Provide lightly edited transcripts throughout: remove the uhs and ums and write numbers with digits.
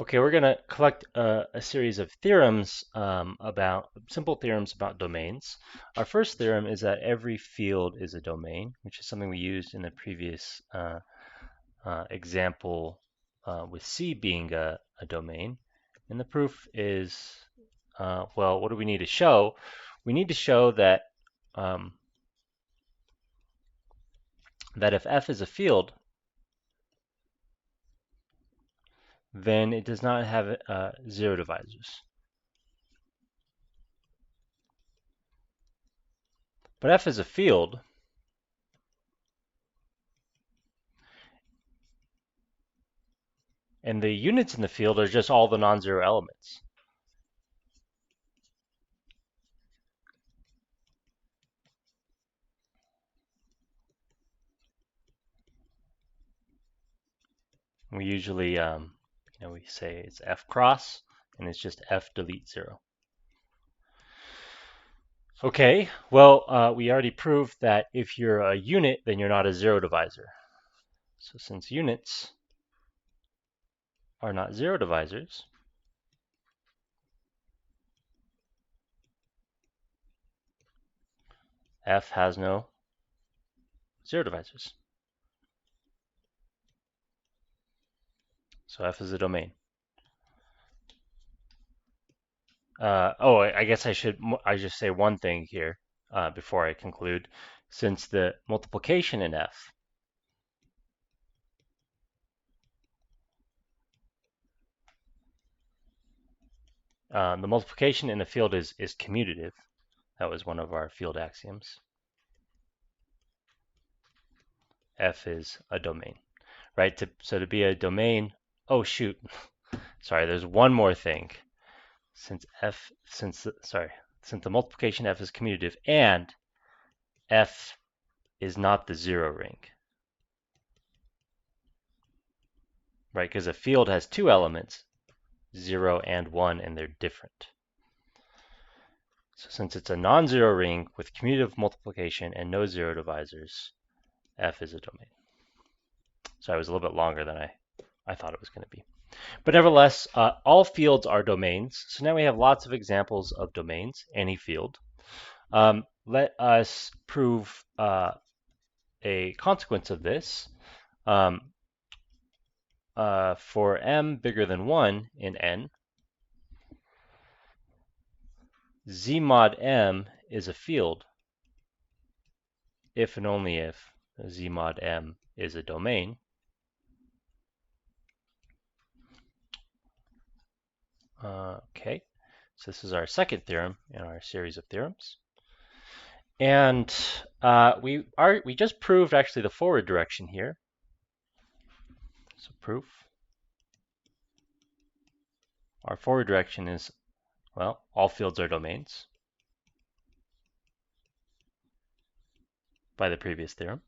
Okay, we're going to collect a series of theorems simple theorems about domains. Our first theorem is that every field is a domain, which is something we used in the previous example with C being a domain. And the proof is, well, what do we need to show? We need to show that that if F is a field, then it does not have zero divisors. But F is a field, and the units in the field are just all the non-zero elements. We usually, we say it's F cross, and it's just F delete 0. Okay, well, we already proved that if you're a unit, then you're not a zero divisor. So since units are not zero divisors, F has no zero divisors. So F is a domain. I guess I just say one thing here before I conclude. Since the multiplication in F the multiplication in the field is commutative. That was one of our field axioms. F is a domain, right? So to be a domain, oh shoot, sorry, there's one more thing. Since the multiplication F is commutative and F is not the zero ring, right? Because a field has two elements, 0 and 1, and they're different. So since it's a non-zero ring with commutative multiplication and no zero divisors, F is a domain. So I was a little bit longer than I thought it was going to be. But nevertheless, all fields are domains. So now we have lots of examples of domains, any field. Let us prove a consequence of this. For m bigger than 1 in n, Z mod m is a field if and only if Z mod m is a domain. Okay, so this is our second theorem in our series of theorems. And we just proved actually the forward direction here. So proof. Our forward direction is, well, all fields are domains by the previous theorem.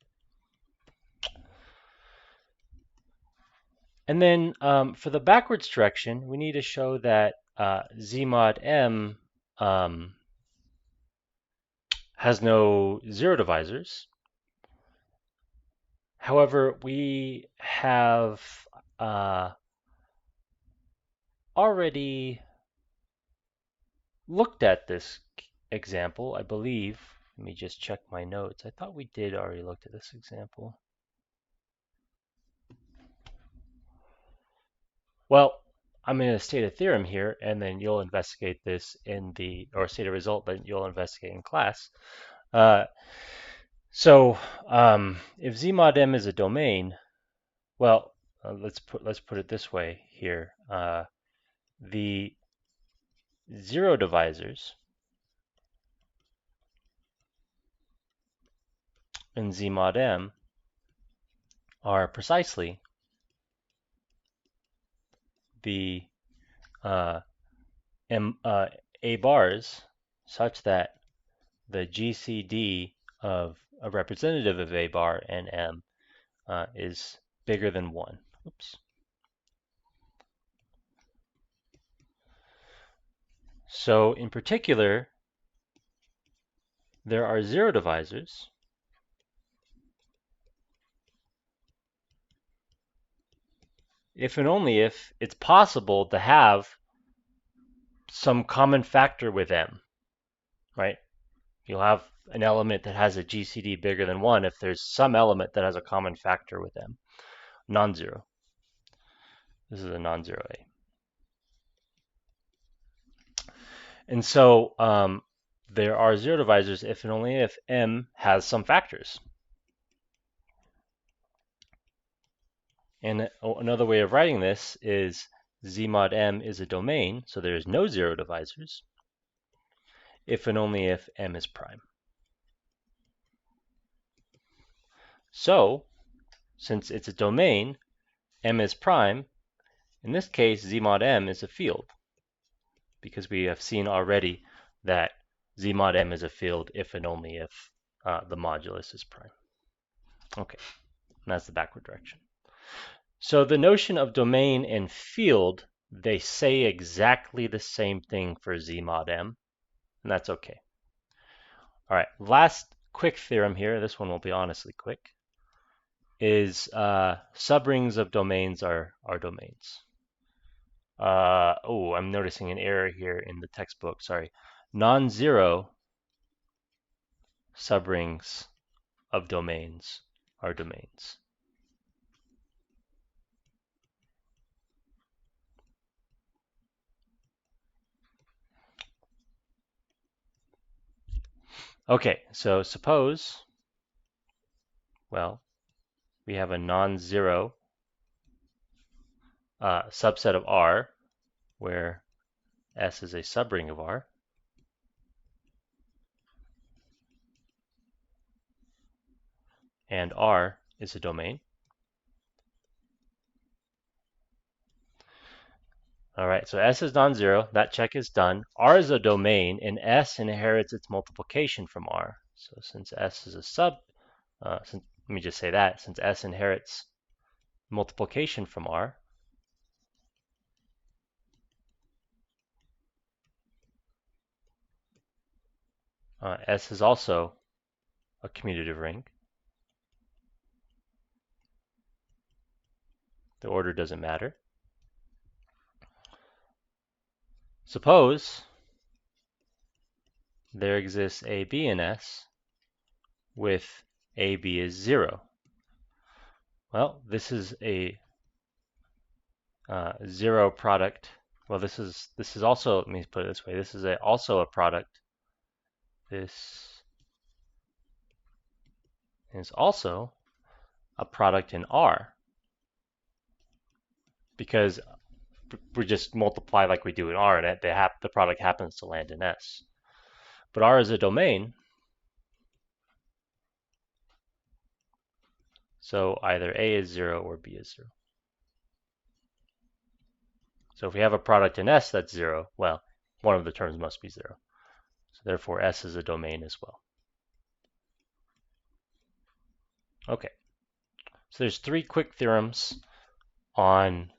And then for the backwards direction, we need to show that Z mod m has no zero divisors. However, we have already looked at this example, I believe. Let me just check my notes. I thought we did already look at this example. Well, I'm going to state a theorem here, and then you'll investigate this or state a result that you'll investigate in class. So if Z mod m is a domain, well, let's put it this way here. The zero divisors in Z mod m are precisely the A bars such that the GCD of a representative of A bar and M is bigger than 1. Oops. So in particular, there are zero divisors if and only if it's possible to have some common factor with M, right? You'll have an element that has a GCD bigger than 1 if there's some element that has a common factor with M. Non-zero. This is a non-zero A. And so there are zero divisors if and only if M has some factors. And another way of writing this is Z mod M is a domain, so there is no zero divisors, if and only if M is prime. So, since it's a domain, M is prime, in this case, Z mod M is a field, because we have seen already that Z mod M is a field if and only if the modulus is prime. Okay, and that's the backward direction. So the notion of domain and field, they say exactly the same thing for Z mod M, and that's okay. All right, last quick theorem here, this one will be honestly quick, is subrings of domains are domains. Oh, I'm noticing an error here in the textbook, sorry. Non-zero subrings of domains are domains. Okay, so suppose, well, we have a non-zero subset of R where S is a subring of R. And R is a domain. All right, so S is non-zero. That check is done. R is a domain, and S inherits its multiplication from R. So since S is a sub, let me just say that, since S inherits multiplication from R, S is also a commutative ring. The order doesn't matter. Suppose there exists AB in S with AB is 0. Well, this is a zero product. Well, this is also, let me put it this way, this is also a product. This is also a product in R, because we just multiply like we do in R, and the product happens to land in S. But R is a domain, so either A is 0 or B is 0. So if we have a product in S that's 0, well, one of the terms must be 0. So therefore S is a domain as well. Okay, so there's 3 quick theorems on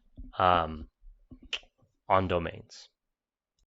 domains.